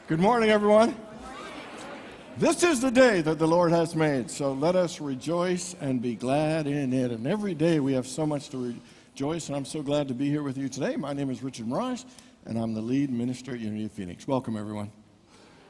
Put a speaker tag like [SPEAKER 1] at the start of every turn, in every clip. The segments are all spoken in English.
[SPEAKER 1] Good morning, everyone. This is the day that the Lord has made, so let us rejoice and be glad in it. And every day we have so much to rejoice, and I'm so glad to be here with you today. My name is Richard Mirage, and I'm the lead minister at Unity of Phoenix. Welcome, everyone.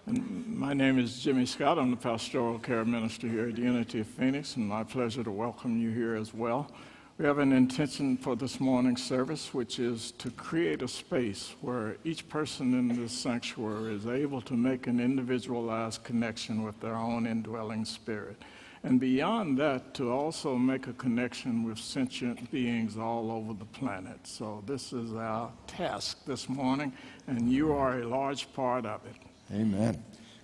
[SPEAKER 2] And my name is Jimmy Scott. I'm the pastoral care minister here at Unity of Phoenix, and my pleasure to welcome you here as well. We have an intention for this morning's service, which is to create a space where each person in this sanctuary is able to make an individualized connection with their own indwelling spirit. And beyond that, to also make a connection with sentient beings all over the planet. So this is our task this morning, and you are a large part of it.
[SPEAKER 1] Amen.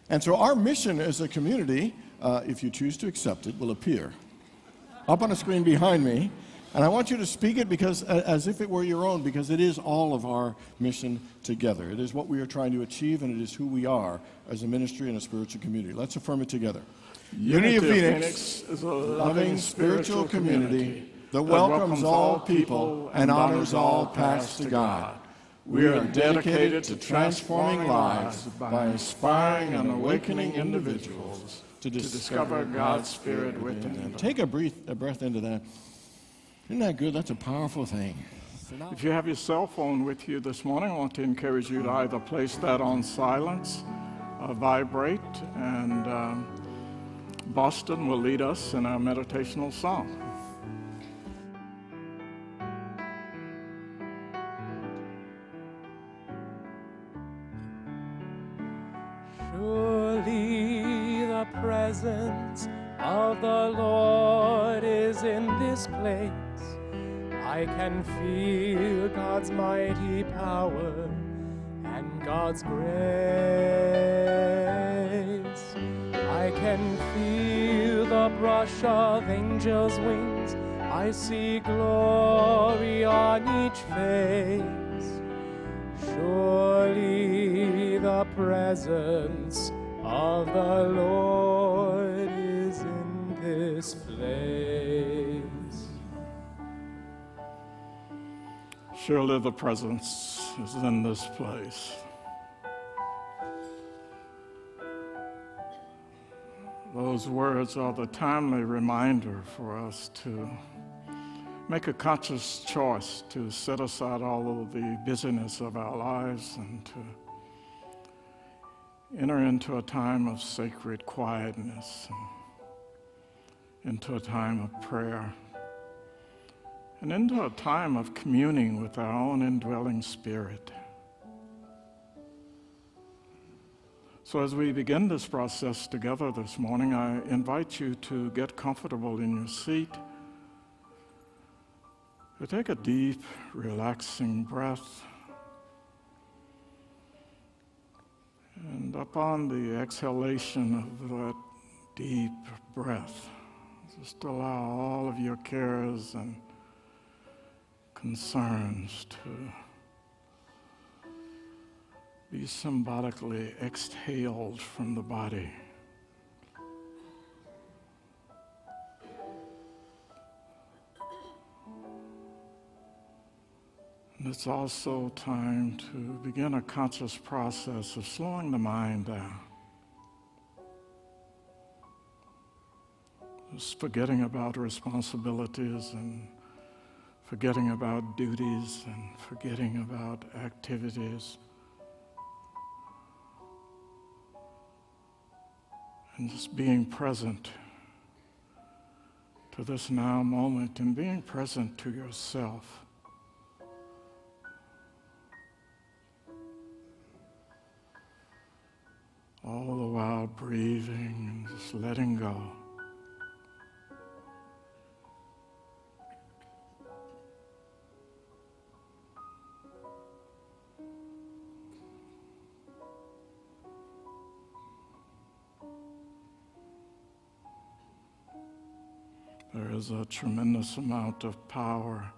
[SPEAKER 1] And so our mission as a community, if you choose to accept it, will appear up on a screen behind me. And I want you to speak it because, as if it were your own, because it is all of our mission together. It is what we are trying to achieve, and it is who we are as a ministry and a spiritual community. Let's affirm it together. Unity of Phoenix is a loving spiritual community that welcomes all people and honors all paths to God. We are dedicated to transforming lives by inspiring and awakening individuals to discover God's Spirit within them. Take a breath into that. Isn't that good? That's a powerful thing.
[SPEAKER 2] If you have your cell phone with you this morning, I want to encourage you to either place that on silence or vibrate, and Boston will lead us in our meditational song.
[SPEAKER 3] Surely the presence of the Lord is in this place. I can feel God's mighty power and God's grace. I can feel the brush of angels' wings. I see glory on each face. Surely the presence of the Lord is in this place.
[SPEAKER 2] Surely the presence is in this place. Those words are the timely reminder for us to make a conscious choice to set aside all of the busyness of our lives and to enter into a time of sacred quietness, and into a time of prayer, and into a time of communing with our own indwelling spirit. So as we begin this process together this morning, I invite you to get comfortable in your seat, to take a deep, relaxing breath, and upon the exhalation of that deep breath, just allow all of your cares and concerns to be symbolically exhaled from the body. And it's also time to begin a conscious process of slowing the mind down. Just forgetting about responsibilities and forgetting about duties and forgetting about activities. And just being present to this now moment and being present to yourself. All the while breathing and just letting go. There is a tremendous amount of power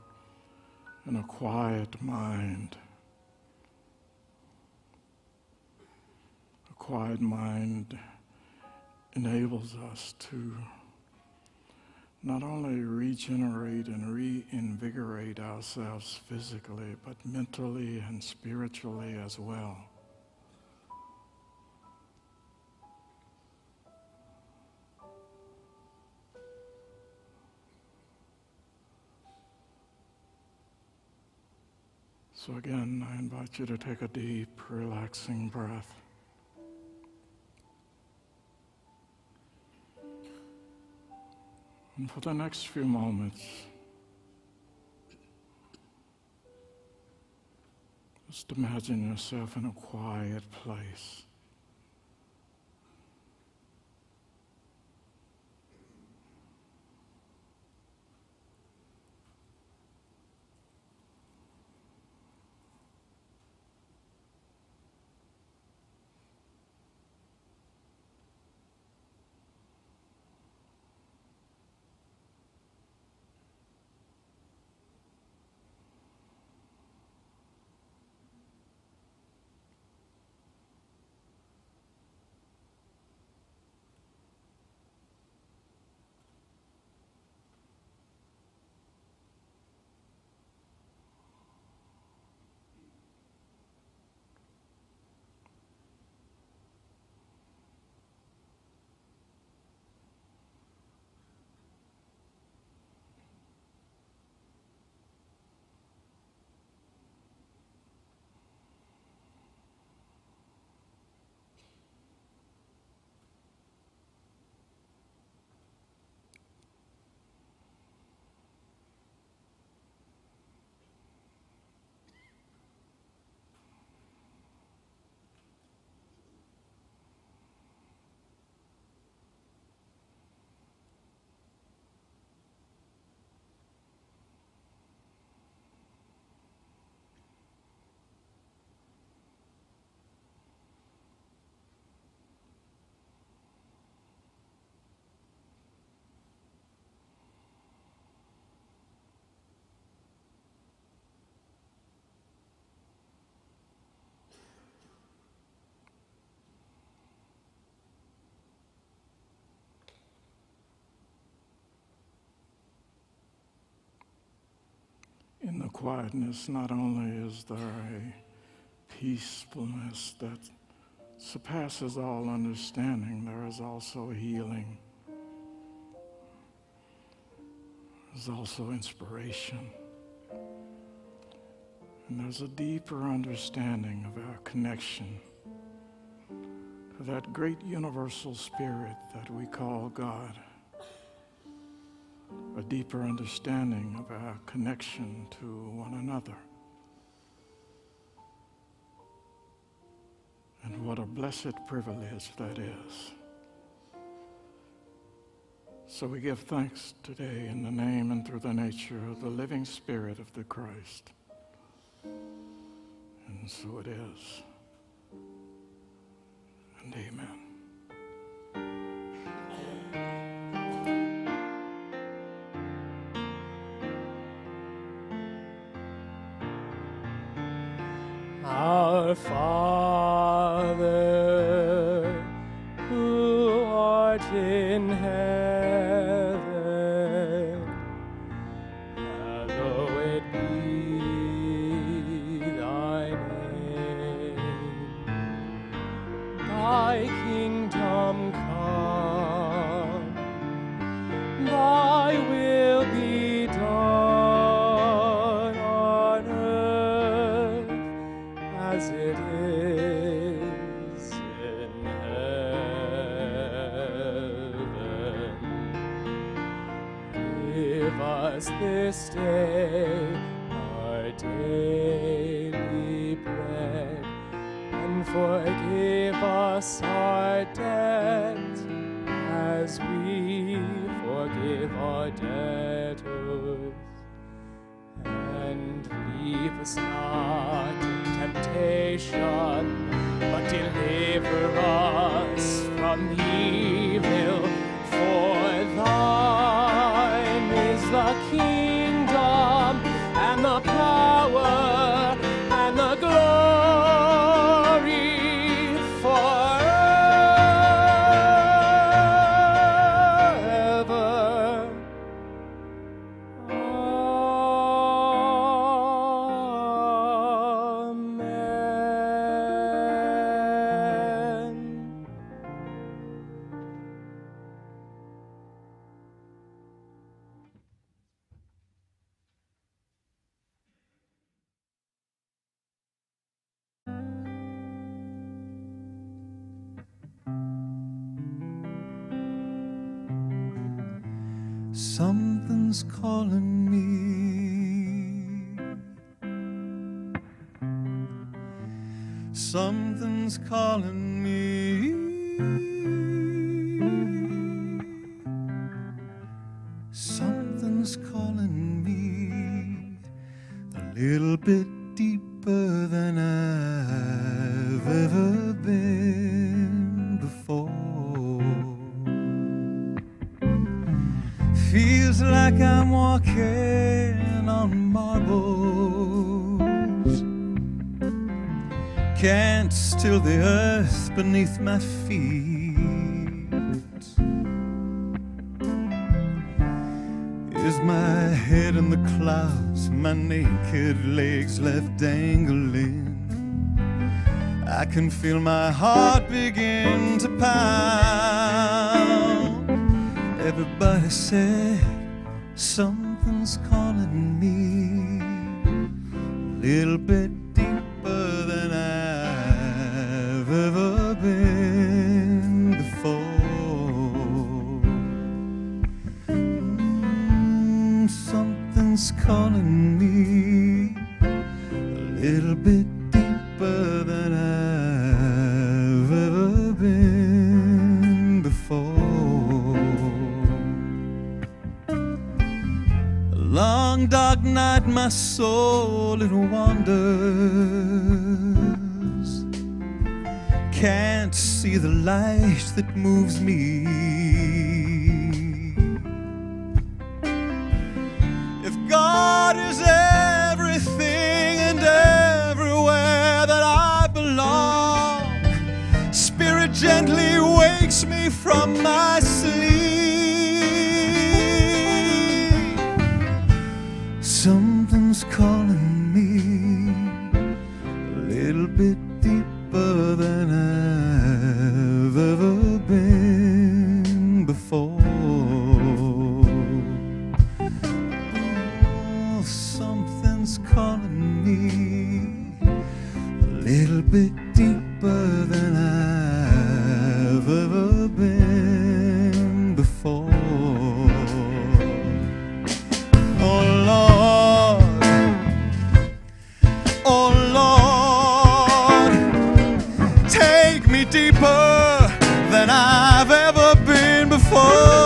[SPEAKER 2] in a quiet mind. A quiet mind enables us to not only regenerate and reinvigorate ourselves physically, but mentally and spiritually as well. So again, I invite you to take a deep, relaxing breath. And for the next few moments, just imagine yourself in a quiet place. In the quietness, not only is there a peacefulness that surpasses all understanding, there is also healing. There's also inspiration. And there's a deeper understanding of our connection to that great universal spirit that we call God. A deeper understanding of our connection to one another. And what a blessed privilege that is. So we give thanks today in the name and through the nature of the living Spirit of the Christ. And so it is. And amen.
[SPEAKER 3] Our Father, who art in heaven, hallowed be thy name. Thy kingdom come, thy will be done on earth as it is in heaven. Give us this day our daily bread, and forgive us our debt as we forgive our debtors. And leave us not in temptation, but deliver us from evil. For thine is the kingdom, and the power, and the glory forever. Amen.
[SPEAKER 4] Something's calling me. Something's calling me. Something's calling me a little bit deeper than I've ever been before. Feels like I'm walking on marbles. Can't still the earth beneath my feet. Is my head in the clouds, my naked legs left dangling. I can feel my heart begin to pound. Everybody said something's calling me a little bit deeper than I've ever been before. Something's calling me a little bit deeper than I've ever been before. A long dark night, my soul it wanders. Can't see the light that moves me. God is everything and everywhere that I belong. Spirit gently wakes me from my sleep. Something's calling me a little bit deeper than I've ever been before. Something's calling me a little bit deeper than I've ever been before. Oh Lord, oh Lord, take me deeper than I've ever been before.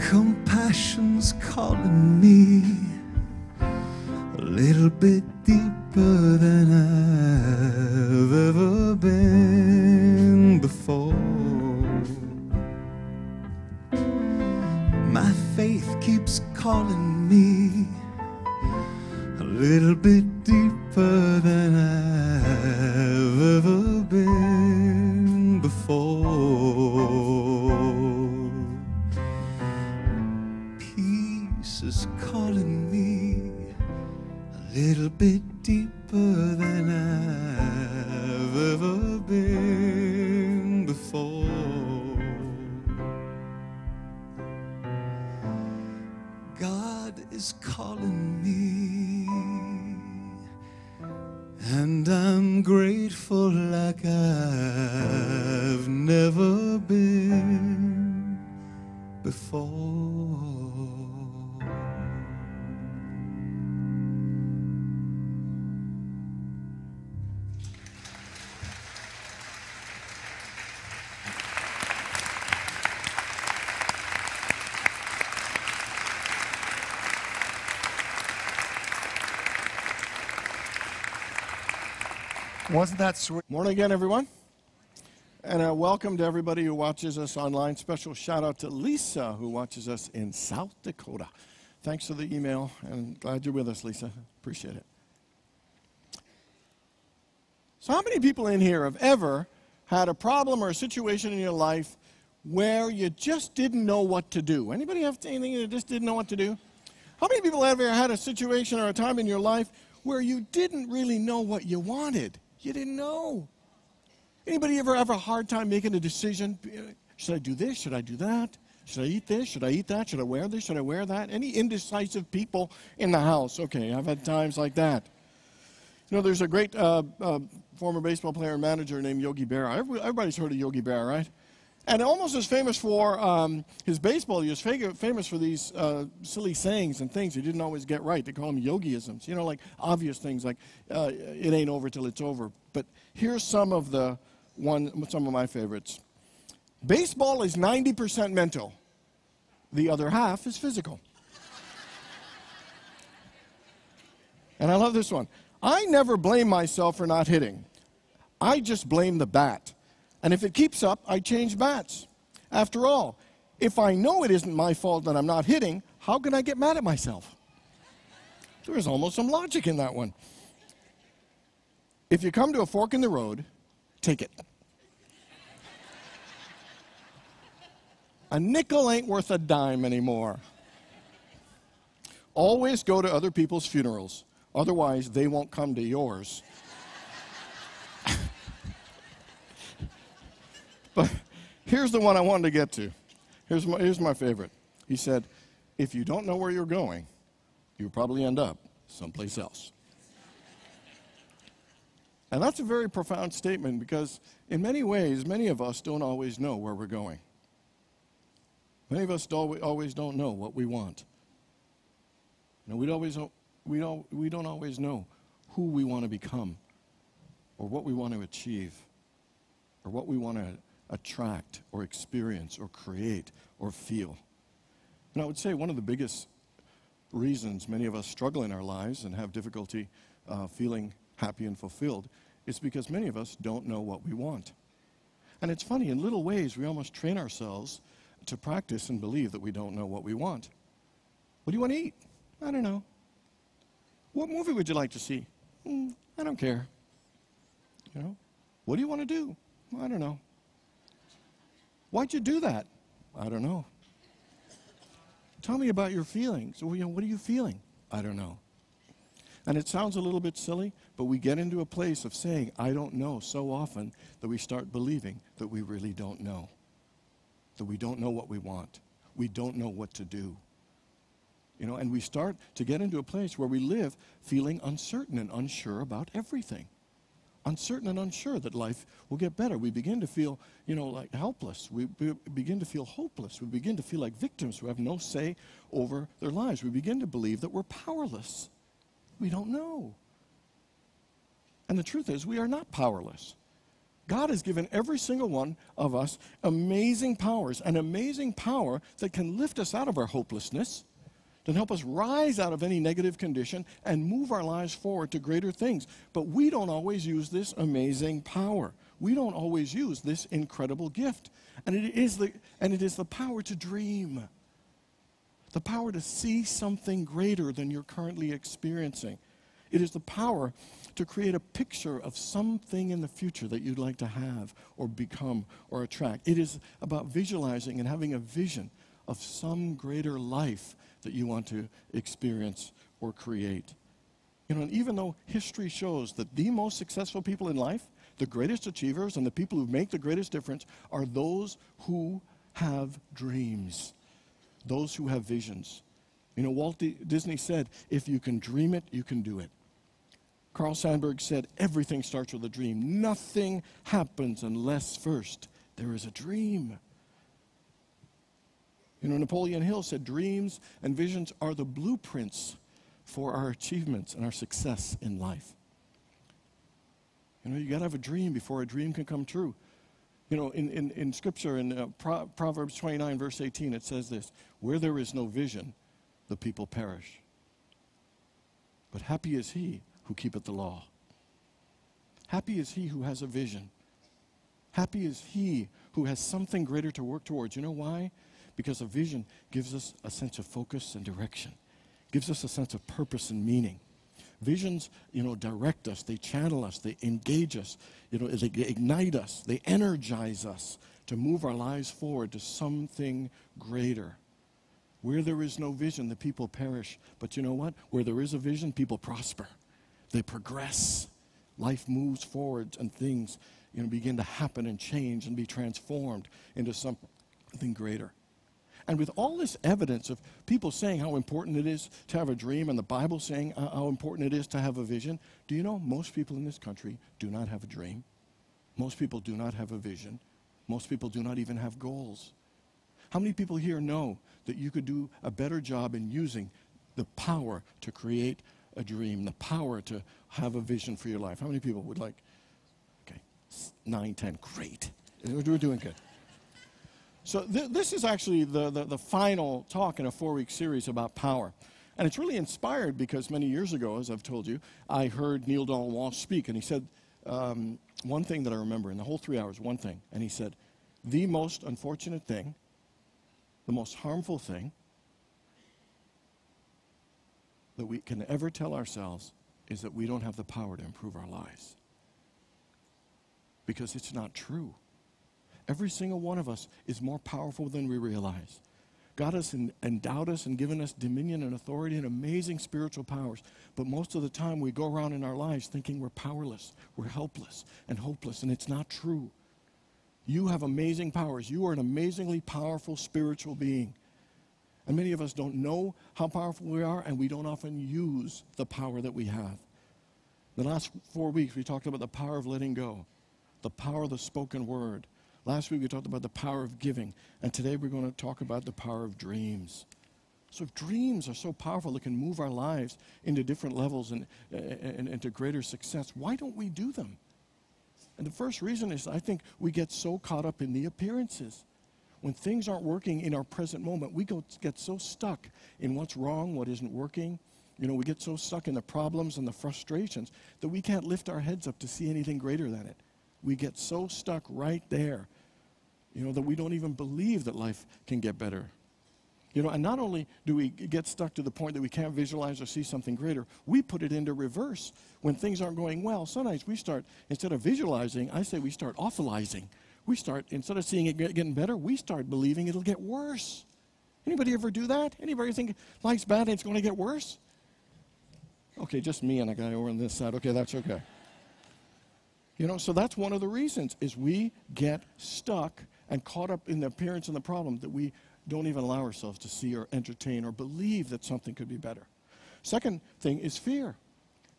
[SPEAKER 4] Compassion's calling me a little bit deeper than I've ever been before. My faith keeps calling me a little bit deeper than I've ever been before. Peace is calling me a little bit deeper than I've ever been before. God is calling me, and I'm grateful like I've never been before. Wasn't that sweet?
[SPEAKER 1] Morning again, everyone. And welcome to everybody who watches us online. Special shout out to Lisa, who watches us in South Dakota. Thanks for the email, and glad you're with us, Lisa. Appreciate it. So how many people in here have ever had a problem or a situation in your life where you just didn't know what to do? Anybody have anything you just didn't know what to do? How many people have ever had a situation or a time in your life where you didn't really know what you wanted? You didn't know. Anybody ever have a hard time making a decision? Should I do this? Should I do that? Should I eat this? Should I eat that? Should I wear this? Should I wear that? Any indecisive people in the house? Okay, I've had times like that. You know, there's a great former baseball player and manager named Yogi Berra. Everybody's heard of Yogi Berra, right? And almost as famous for his baseball, he was famous for these silly sayings and things he didn't always get right. They call them yogiisms, you know, like obvious things like, it ain't over till it's over. But here's some of my favorites. Baseball is 90% mental. The other half is physical. And I love this one. I never blame myself for not hitting. I just blame the bat. And if it keeps up, I change bats. After all, if I know it isn't my fault that I'm not hitting, how can I get mad at myself? There is almost some logic in that one. If you come to a fork in the road, take it. A nickel ain't worth a dime anymore. Always go to other people's funerals. Otherwise, they won't come to yours. But here's the one I wanted to get to. Here's my favorite. He said, if you don't know where you're going, you'll probably end up someplace else. And that's a very profound statement because in many ways, many of us don't always know where we're going. Many of us always don't know what we want. You know, we don't always know who we want to become or what we want to achieve or what we want to attract or experience or create or feel. And I would say one of the biggest reasons many of us struggle in our lives and have difficulty feeling happy and fulfilled is because many of us don't know what we want. And it's funny, in little ways we almost train ourselves to practice and believe that we don't know what we want. What do you want to eat? I don't know. What movie would you like to see? I don't care. You know? What do you want to do? I don't know. Why'd you do that? I don't know. Tell me about your feelings. Well, you know, what are you feeling? I don't know. And it sounds a little bit silly, but we get into a place of saying, I don't know, so often that we start believing that we really don't know. That we don't know what we want. We don't know what to do. You know, and we start to get into a place where we live feeling uncertain and unsure about everything. Uncertain and unsure that life will get better. We begin to feel, you know, like helpless. We begin to feel hopeless. We begin to feel like victims who have no say over their lives. We begin to believe that we're powerless. We don't know. And the truth is, we are not powerless. God has given every single one of us amazing powers, an amazing power that can lift us out of our hopelessness, to help us rise out of any negative condition and move our lives forward to greater things. But we don't always use this amazing power. We don't always use this incredible gift. And it is the power to dream, the power to see something greater than you're currently experiencing. It is the power to create a picture of something in the future that you'd like to have or become or attract. It is about visualizing and having a vision of some greater life that you want to experience or create. You know, and even though history shows that the most successful people in life, the greatest achievers and the people who make the greatest difference are those who have dreams, those who have visions. You know, Walt Disney said, if you can dream it, you can do it. Carl Sandburg said, everything starts with a dream. Nothing happens unless first there is a dream. You know, Napoleon Hill said, dreams and visions are the blueprints for our achievements and our success in life. You know, you got to have a dream before a dream can come true. You know, in Scripture, in Proverbs 29, verse 18, it says this, where there is no vision, the people perish. But happy is he who keepeth the law. Happy is he who has a vision. Happy is he who has something greater to work towards. You know why? Because a vision gives us a sense of focus and direction, gives us a sense of purpose and meaning. Visions, direct us, they channel us, they engage us, they ignite us, they energize us to move our lives forward to something greater. Where there is no vision, the people perish. But you know what? Where there is a vision, people prosper. They progress. Life moves forward and things begin to happen and change and be transformed into something greater. And with all this evidence of people saying how important it is to have a dream and the Bible saying how important it is to have a vision, do you know most people in this country do not have a dream? Most people do not have a vision. Most people do not even have goals. How many people here know that you could do a better job in using the power to create a dream, the power to have a vision for your life? How many people would like? Okay, 9, 10, great. We're doing good. So this is actually the final talk in a 4-week series about power. And it's really inspired because many years ago, as I've told you, I heard Neil Donald Walsh speak, and he said one thing that I remember in the whole 3 hours, one thing. And he said, the most unfortunate thing, the most harmful thing that we can ever tell ourselves is that we don't have the power to improve our lives. Because it's not true. Every single one of us is more powerful than we realize. God has endowed us and given us dominion and authority and amazing spiritual powers. But most of the time we go around in our lives thinking we're powerless, we're helpless and hopeless, and it's not true. You have amazing powers. You are an amazingly powerful spiritual being. And many of us don't know how powerful we are, and we don't often use the power that we have. The last 4 weeks we talked about the power of letting go, the power of the spoken word. Last week we talked about the power of giving, and today we're going to talk about the power of dreams. So if dreams are so powerful, they can move our lives into different levels and into greater success. Why don't we do them? And the first reason is I think we get so caught up in the appearances. When things aren't working in our present moment, we get so stuck in what's wrong, what isn't working. We get so stuck in the problems and the frustrations that we can't lift our heads up to see anything greater than it. We get so stuck right there, that we don't even believe that life can get better. And not only do we get stuck to the point that we can't visualize or see something greater, we put it into reverse. When things aren't going well, sometimes we start, instead of visualizing, I say we start awfulizing. We start, instead of seeing it getting better, we start believing it'll get worse. Anybody ever do that? Anybody think life's bad and it's going to get worse? Okay, just me and a guy over on this side. Okay, that's okay. So that's one of the reasons, is we get stuck and caught up in the appearance and the problem that we don't even allow ourselves to see or entertain or believe that something could be better. Second thing is fear.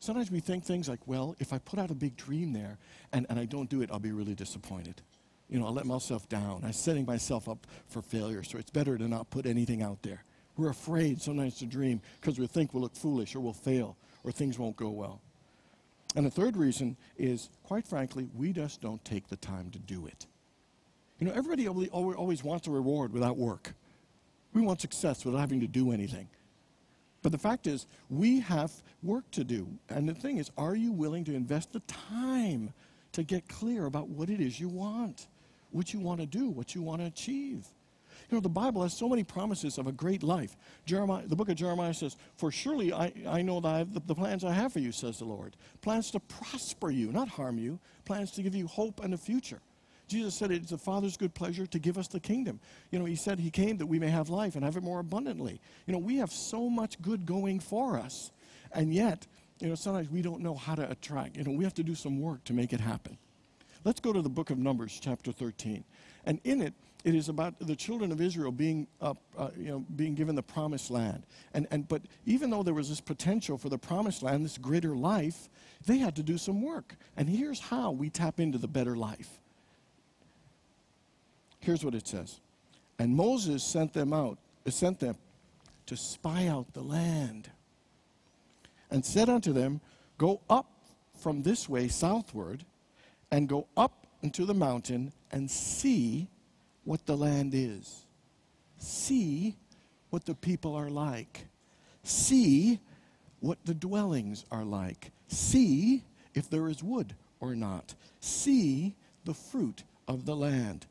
[SPEAKER 1] Sometimes we think things like, well, if I put out a big dream there and I don't do it, I'll be really disappointed. I'll let myself down. I'm setting myself up for failure, so it's better to not put anything out there. We're afraid sometimes to dream because we think we'll look foolish or we'll fail or things won't go well. And the third reason is, quite frankly, we just don't take the time to do it. Everybody always wants a reward without work. We want success without having to do anything. But the fact is, we have work to do. And the thing is, are you willing to invest the time to get clear about what it is you want, what you want to do, what you want to achieve? The Bible has so many promises of a great life. The book of Jeremiah says, for surely I know that the plans I have for you, says the Lord. Plans to prosper you, not harm you. Plans to give you hope and a future. Jesus said it's the Father's good pleasure to give us the kingdom. He said he came that we may have life and have it more abundantly. We have so much good going for us. And yet, sometimes we don't know how to attract. We have to do some work to make it happen. Let's go to the book of Numbers, chapter 13. And in it, it is about the children of Israel being given the promised land. But even though there was this potential for the promised land, this greater life, they had to do some work. And here's how we tap into the better life. Here's what it says. And Moses sent them to spy out the land, and said unto them, go up from this way southward, and go up into the mountain, and see what the land is. See what the people are like. See what the dwellings are like. See if there is wood or not. See the fruit of the land.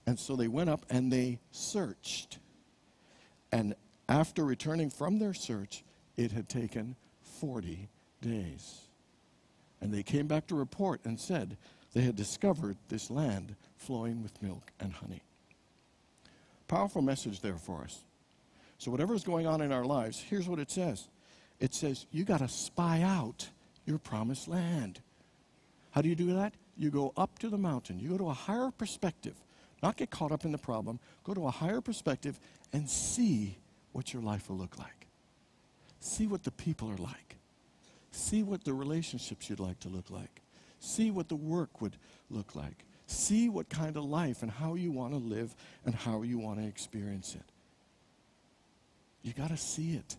[SPEAKER 1] And so they went up and they searched. And after returning from their search, it had taken 40 days. And they came back to report and said they had discovered this land flowing with milk and honey. Powerful message there for us. So whatever is going on in our lives, here's what it says. It says, you got to spy out your promised land. How do you do that? You go up to the mountain. You go to a higher perspective. Not get caught up in the problem. Go to a higher perspective and see what your life will look like. See what the people are like. See what the relationships you'd like to look like. See what the work would look like. See what kind of life and how you want to live and how you want to experience it. You got to see it.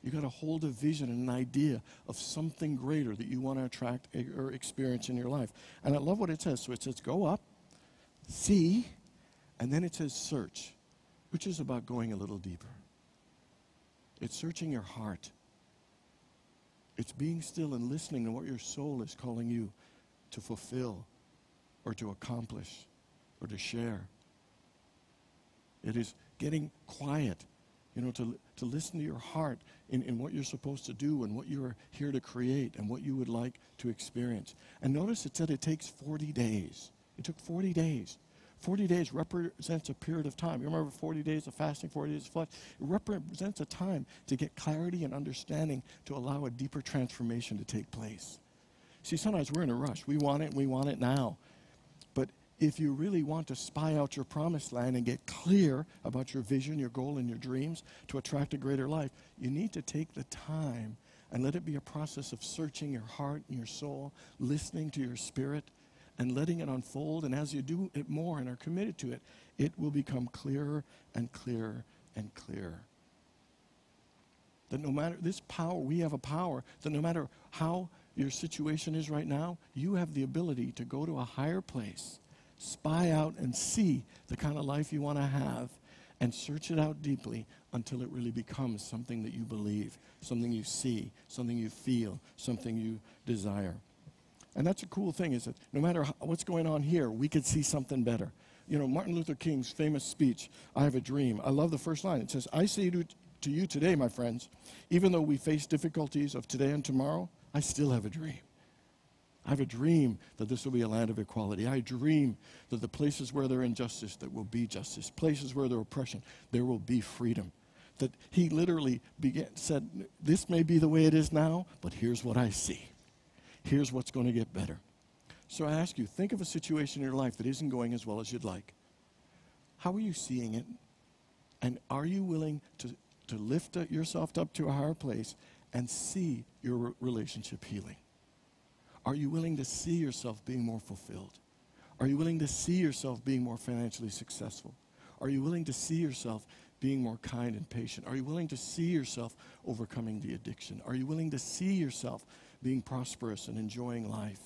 [SPEAKER 1] You got to hold a vision and an idea of something greater that you want to attract or experience in your life. And I love what it says. So it says go up, see, and then it says search, which is about going a little deeper. It's searching your heart. It's being still and listening to what your soul is calling you to fulfill or to accomplish or to share. It is getting quiet, to listen to your heart in what you're supposed to do and what you're here to create and what you would like to experience. And notice it said it takes 40 days. It took 40 days. 40 days represents a period of time. You remember 40 days of fasting, 40 days of fast? It represents a time to get clarity and understanding to allow a deeper transformation to take place. See, sometimes we're in a rush. We want it, and we want it now. But if you really want to spy out your promised land and get clear about your vision, your goal, and your dreams to attract a greater life, you need to take the time and let it be a process of searching your heart and your soul, listening to your spirit, and letting it unfold. And as you do it more and are committed to it, it will become clearer and clearer and clearer. That no matter this power, we have a power that no matter how your situation is right now, you have the ability to go to a higher place, spy out and see the kind of life you want to have, and search it out deeply until it really becomes something that you believe, something you see, something you feel, something you desire. And that's a cool thing, is that no matter what's going on here, we could see something better. Martin Luther King's famous speech, I Have a Dream. I love the first line. It says, I say to you today, my friends, even though we face difficulties of today and tomorrow, I still have a dream. I have a dream that this will be a land of equality. I dream that the places where there is injustice, there will be justice. Places where there is oppression, there will be freedom. That he literally said, this may be the way it is now, but here's what I see. Here's what's going to get better. So I ask you, think of a situation in your life that isn't going as well as you'd like. How are you seeing it? And are you willing to lift yourself up to a higher place and see your relationship healing? Are you willing to see yourself being more fulfilled? Are you willing to see yourself being more financially successful? Are you willing to see yourself being more kind and patient? Are you willing to see yourself overcoming the addiction? Are you willing to see yourself being prosperous and enjoying life?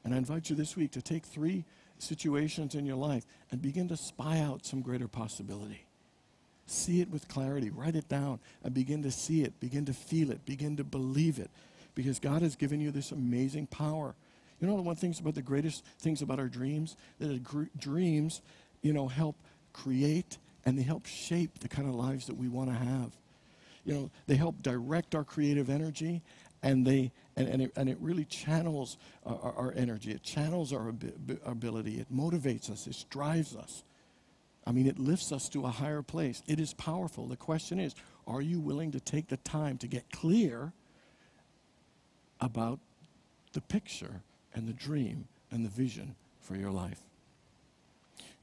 [SPEAKER 1] And I invite you this week to take 3 situations in your life and begin to spy out some greater possibility. See it with clarity. Write it down and begin to see it, begin to feel it, begin to believe it. Because God has given you this amazing power. You know, one thing about the greatest things about our dreams, that dreams, help create and they help shape the kind of lives that we want to have. They help direct our creative energy, and it really channels our energy. It channels our ability. It motivates us. It drives us. It lifts us to a higher place. It is powerful. The question is, are you willing to take the time to get clear about the picture and the dream and the vision for your life?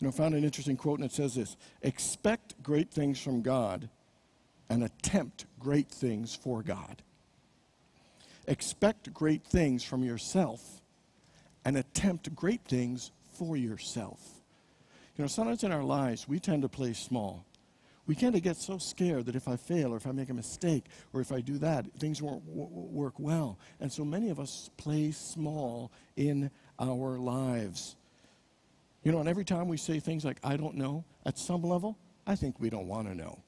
[SPEAKER 1] I found an interesting quote, and it says this: expect great things from God and attempt great things for God. Expect great things from yourself and attempt great things for yourself. Sometimes in our lives, we tend to play small. We tend to get so scared that if I fail or if I make a mistake or if I do that, things won't work well. And so many of us play small in our lives. And every time we say things like, I don't know, at some level, I think we don't want to know.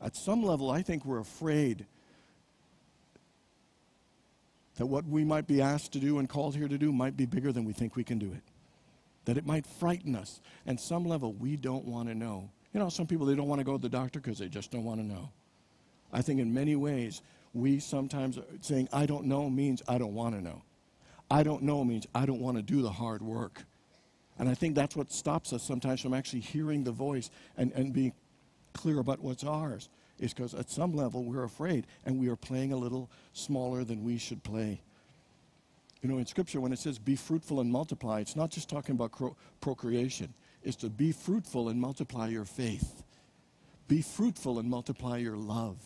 [SPEAKER 1] At some level, I think we're afraid That what we might be asked to do and called here to do might be bigger than we think we can do it. That it might frighten us. And some level, we don't want to know. You know, some people, they don't want to go to the doctor because they just don't want to know. I think in many ways, we sometimes saying, I don't know means I don't want to know. I don't know means I don't want to do the hard work. And I think that's what stops us sometimes from actually hearing the voice and being clear about what's ours. Is because at some level we're afraid and we are playing a little smaller than we should play. You know, in Scripture, when it says be fruitful and multiply, it's not just talking about procreation. It's to be fruitful and multiply your faith. Be fruitful and multiply your love.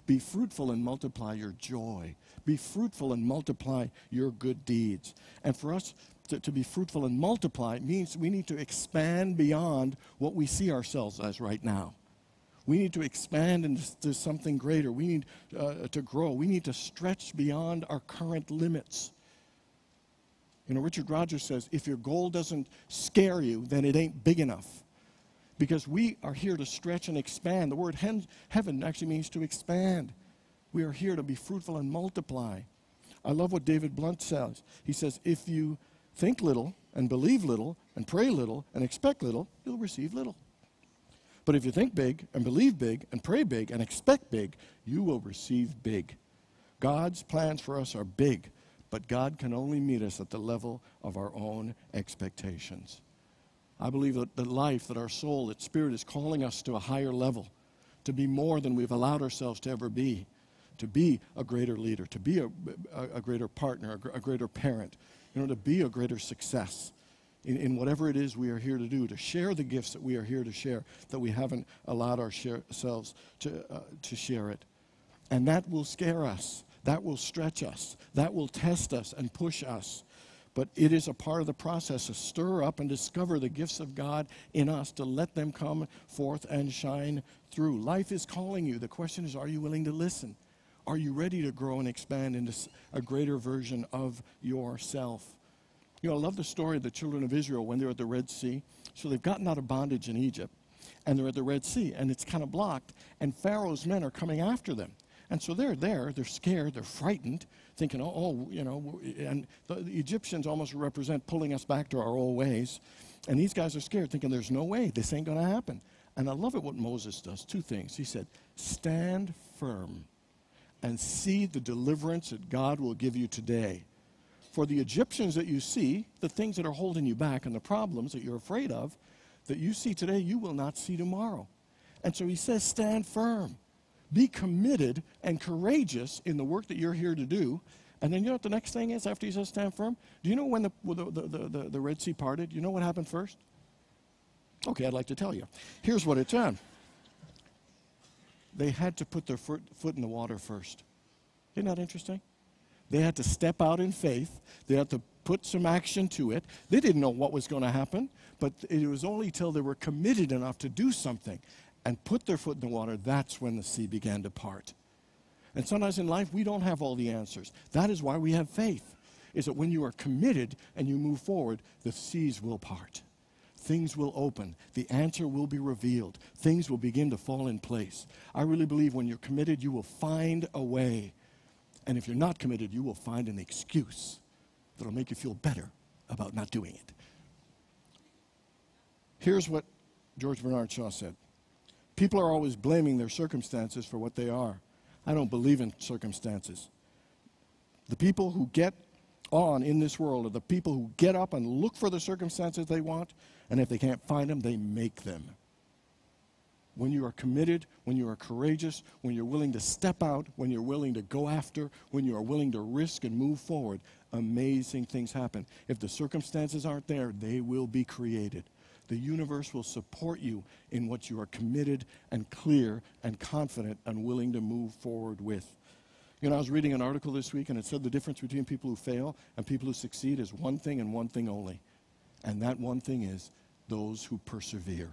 [SPEAKER 1] Be fruitful and multiply your joy. Be fruitful and multiply your good deeds. And for us to be fruitful and multiply means we need to expand beyond what we see ourselves as right now. We need to expand into something greater. We need to grow. We need to stretch beyond our current limits. You know, Richard Rogers says, if your goal doesn't scare you, then it ain't big enough. Because we are here to stretch and expand. The word heaven actually means to expand. We are here to be fruitful and multiply. I love what David Blunt says. He says, if you think little and believe little and pray little and expect little, you'll receive little. But if you think big and believe big and pray big and expect big, you will receive big. God's plans for us are big, but God can only meet us at the level of our own expectations. I believe that the life, that our soul, that spirit is calling us to a higher level, to be more than we've allowed ourselves to ever be, to be a greater leader, to be a greater partner, a greater parent, you know, to be a greater success. In whatever it is we are here to do, to share the gifts that we are here to share, that we haven't allowed ourselves to share it. And that will scare us. That will stretch us. That will test us and push us. But it is a part of the process to stir up and discover the gifts of God in us, to let them come forth and shine through. Life is calling you. The question is, are you willing to listen? Are you ready to grow and expand into a greater version of yourself? You know, I love the story of the children of Israel when they're at the Red Sea. So they've gotten out of bondage in Egypt, and they're at the Red Sea, and it's kind of blocked, and Pharaoh's men are coming after them. And so they're there, they're scared, they're frightened, thinking, you know, and the Egyptians almost represent pulling us back to our old ways. And these guys are scared, thinking there's no way, this ain't going to happen. And I love it what Moses does, two things. He said, stand firm and see the deliverance that God will give you today. For the Egyptians that you see, the things that are holding you back and the problems that you're afraid of, that you see today, you will not see tomorrow. And so he says, stand firm. Be committed and courageous in the work that you're here to do. And then you know what the next thing is after he says stand firm? Do you know when the Red Sea parted? Do you know what happened first? Okay, I'd like to tell you. Here's what it done. They had to put their foot in the water first. Isn't that interesting? They had to step out in faith. They had to put some action to it. They didn't know what was going to happen, but it was only till they were committed enough to do something and put their foot in the water, that's when the sea began to part. And sometimes in life, we don't have all the answers. That is why we have faith, is that when you are committed and you move forward, the seas will part. Things will open. The answer will be revealed. Things will begin to fall in place. I really believe when you're committed, you will find a way. And if you're not committed, you will find an excuse that'll make you feel better about not doing it. Here's what George Bernard Shaw said. People are always blaming their circumstances for what they are. I don't believe in circumstances. The people who get on in this world are the people who get up and look for the circumstances they want, and if they can't find them, they make them. When you are committed, when you are courageous, when you're willing to step out, when you're willing to go after, when you are willing to risk and move forward, amazing things happen. If the circumstances aren't there, they will be created. The universe will support you in what you are committed and clear and confident and willing to move forward with. You know, I was reading an article this week, and it said the difference between people who fail and people who succeed is one thing and one thing only. And that one thing is those who persevere.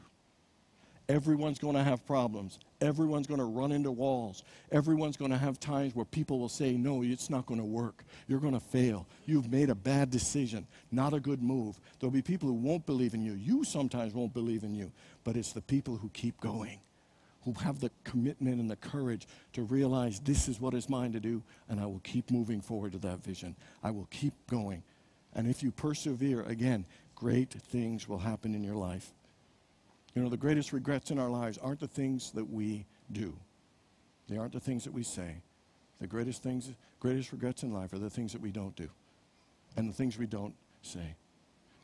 [SPEAKER 1] Everyone's going to have problems. Everyone's going to run into walls. Everyone's going to have times where people will say, no, it's not going to work. You're going to fail. You've made a bad decision, not a good move. There'll be people who won't believe in you. You sometimes won't believe in you. But it's the people who keep going, who have the commitment and the courage to realize this is what is mine to do, and I will keep moving forward to that vision. I will keep going. And if you persevere, again, great things will happen in your life. You know, the greatest regrets in our lives aren't the things that we do. They aren't the things that we say. The greatest regrets in life are the things that we don't do and the things we don't say.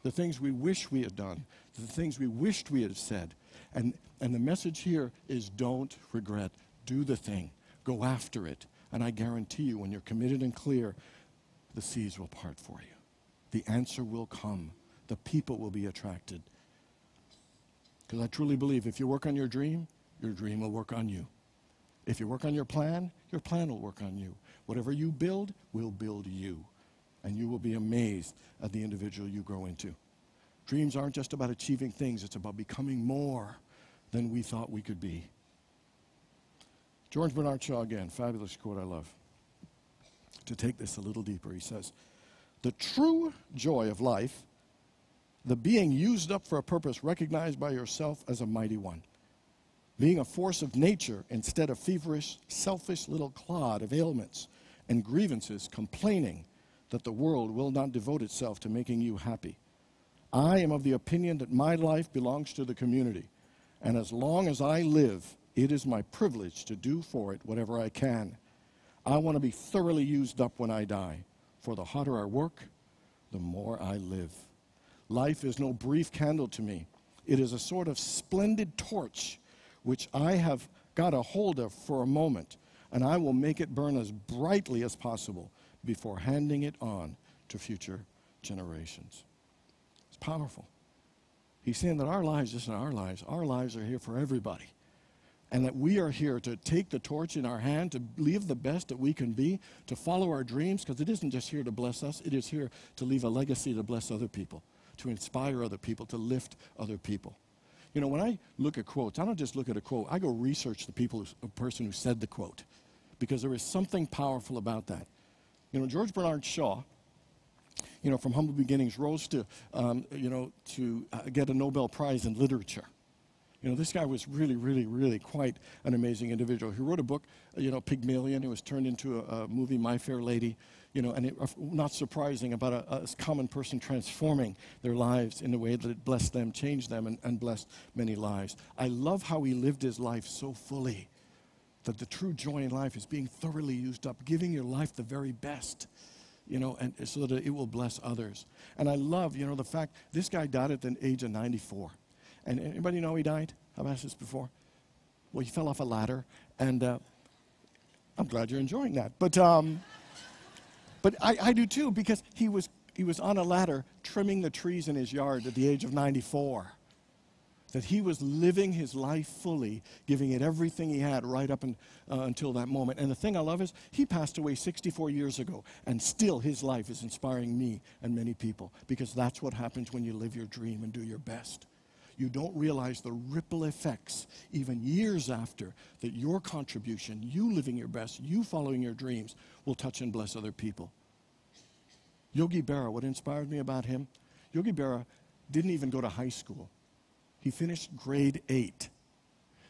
[SPEAKER 1] The things we wish we had done, the things we wished we had said. And the message here is don't regret. Do the thing. Go after it. And I guarantee you, when you're committed and clear, the seas will part for you. The answer will come. The people will be attracted. Because I truly believe if you work on your dream will work on you. If you work on your plan will work on you. Whatever you build will build you. And you will be amazed at the individual you grow into. Dreams aren't just about achieving things. It's about becoming more than we thought we could be. George Bernard Shaw again, fabulous quote I love. To take this a little deeper, he says, "The true joy of life, the being used up for a purpose recognized by yourself as a mighty one. Being a force of nature instead of feverish, selfish little clod of ailments and grievances complaining that the world will not devote itself to making you happy. I am of the opinion that my life belongs to the community, and as long as I live, it is my privilege to do for it whatever I can. I want to be thoroughly used up when I die, for the harder I work, the more I live. Life is no brief candle to me. It is a sort of splendid torch which I have got a hold of for a moment, and I will make it burn as brightly as possible before handing it on to future generations." It's powerful. He's saying that our lives isn't our lives are here for everybody. And that we are here to take the torch in our hand, to live the best that we can be, to follow our dreams, because it isn't just here to bless us, it is here to leave a legacy to bless other people, to inspire other people, to lift other people. You know, when I look at quotes, I don't just look at a quote, I go research the person who said the quote, because there is something powerful about that. You know, George Bernard Shaw, you know, from humble beginnings, rose to, get a Nobel Prize in literature. You know, this guy was really, really, really quite an amazing individual. He wrote a book, Pygmalion. It was turned into a movie, My Fair Lady. You know, and not surprising, about a common person transforming their lives in a way that it blessed them, changed them, and blessed many lives. I love how he lived his life so fully, that the true joy in life is being thoroughly used up, giving your life the very best, you know, and so that it will bless others. And I love, you know, the fact this guy died at the age of 94. And anybody know he died? I've asked this before. Well, he fell off a ladder, and I'm glad you're enjoying that. But I do too, because he was on a ladder trimming the trees in his yard at the age of 94. That he was living his life fully, giving it everything he had right up until that moment. And the thing I love is he passed away 64 years ago, and still his life is inspiring me and many people, because that's what happens when you live your dream and do your best. You don't realize the ripple effects, even years after, that your contribution, you living your best, you following your dreams, will touch and bless other people. Yogi Berra, what inspired me about him, Yogi Berra didn't even go to high school. He finished grade 8.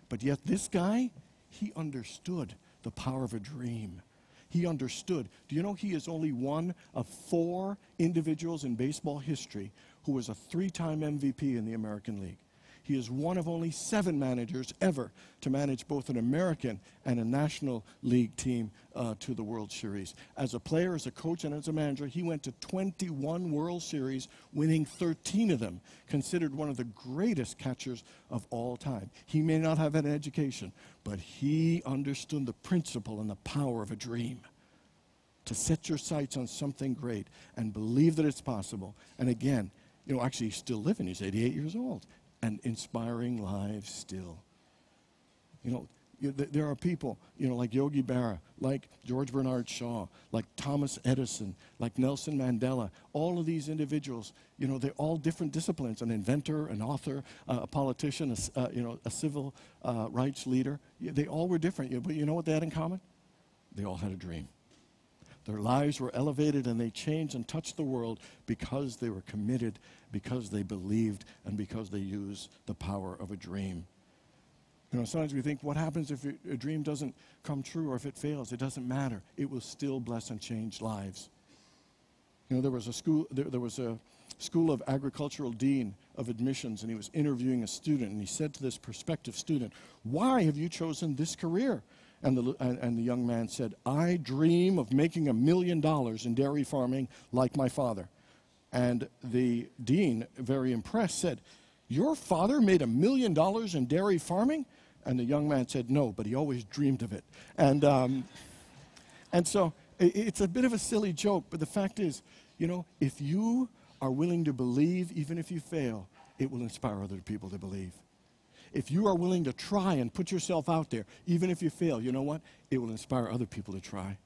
[SPEAKER 1] But yet this guy, he understood the power of a dream. He understood. Do you know he is only one of 4 individuals in baseball history who was a 3-time MVP in the American League? He is one of only 7 managers ever to manage both an American and a National League team to the World Series. As a player, as a coach, and as a manager, he went to 21 World Series, winning 13 of them, considered one of the greatest catchers of all time. He may not have had an education, but he understood the principle and the power of a dream. To set your sights on something great and believe that it's possible. And again, you know, actually he's still living. He's 88 years old and inspiring lives still. You know, there are people, you know, like Yogi Berra, like George Bernard Shaw, like Thomas Edison, like Nelson Mandela. All of these individuals, you know, they're all different disciplines: an inventor, an author, a politician, a civil rights leader. They all were different, but you know what they had in common? They all had a dream. Their lives were elevated, and they changed and touched the world because they were committed, because they believed, and because they used the power of a dream. You know, sometimes we think, what happens if a dream doesn't come true or if it fails? It doesn't matter. It will still bless and change lives. You know, there was a school of agricultural dean of admissions, and he was interviewing a student, and he said to this prospective student, "Why have you chosen this career?" And the young man said, "I dream of making $1 million in dairy farming like my father." And the dean, very impressed, said, "Your father made $1 million in dairy farming?" And the young man said, "No, but he always dreamed of it." And so it's a bit of a silly joke, but the fact is, you know, if you are willing to believe, even if you fail, it will inspire other people to believe. If you are willing to try and put yourself out there, even if you fail, you know what? It will inspire other people to try.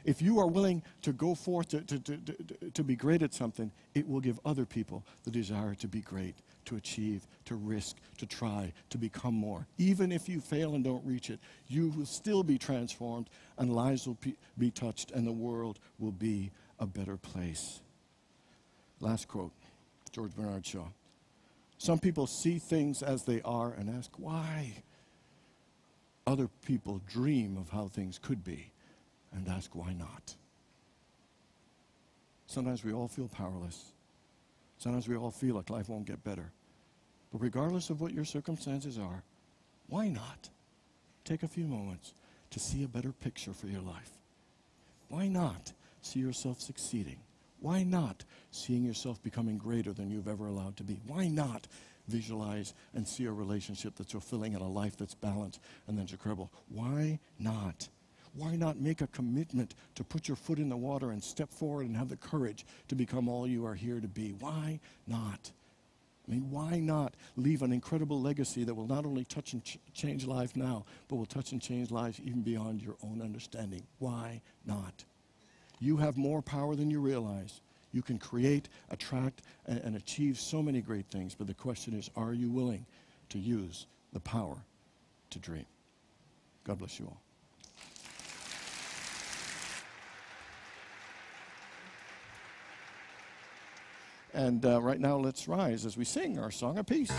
[SPEAKER 1] If you are willing to go forth to be great at something, it will give other people the desire to be great, to achieve, to risk, to try, to become more. Even if you fail and don't reach it, you will still be transformed, and lives will be touched, and the world will be a better place. Last quote, George Bernard Shaw. Some people see things as they are and ask why. Other people dream of how things could be and ask why not. Sometimes we all feel powerless. Sometimes we all feel like life won't get better. But regardless of what your circumstances are, why not take a few moments to see a better picture for your life? Why not see yourself succeeding? Why not seeing yourself becoming greater than you've ever allowed to be? Why not visualize and see a relationship that's fulfilling and a life that's balanced and that's incredible? Why not? Why not make a commitment to put your foot in the water and step forward and have the courage to become all you are here to be? Why not? I mean, why not leave an incredible legacy that will not only touch and change lives now, but will touch and change lives even beyond your own understanding? Why not? You have more power than you realize. You can create, attract, and achieve so many great things, but the question is, are you willing to use the power to dream? God bless you all. And right now, let's rise as we sing our song of peace.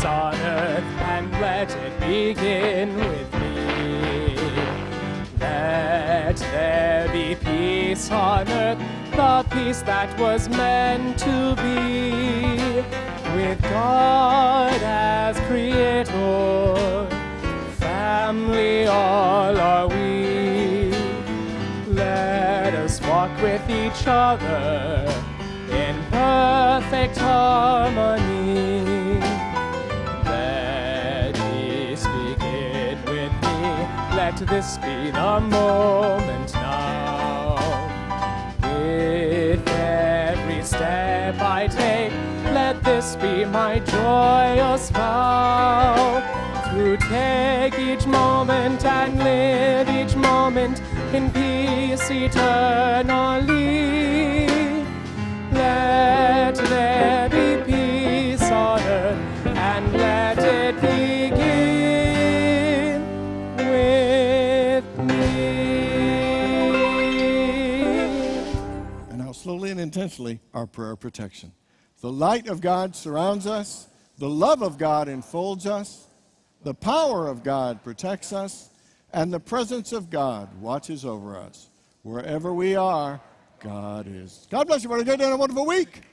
[SPEAKER 3] On earth, and let it begin with me. Let there be peace on earth, the peace that was meant to be, with God as creator, family all are we. Let us walk with each other in perfect harmony. Let this be the moment now. With every step I take, let this be my joyous vow. To take each moment and live each moment in peace eternally. Let there be peace on earth, and let it begin.
[SPEAKER 1] Slowly and intentionally, our prayer protection. The light of God surrounds us. The love of God enfolds us. The power of God protects us. And the presence of God watches over us. Wherever we are, God is. God bless you. What a good day and a wonderful week.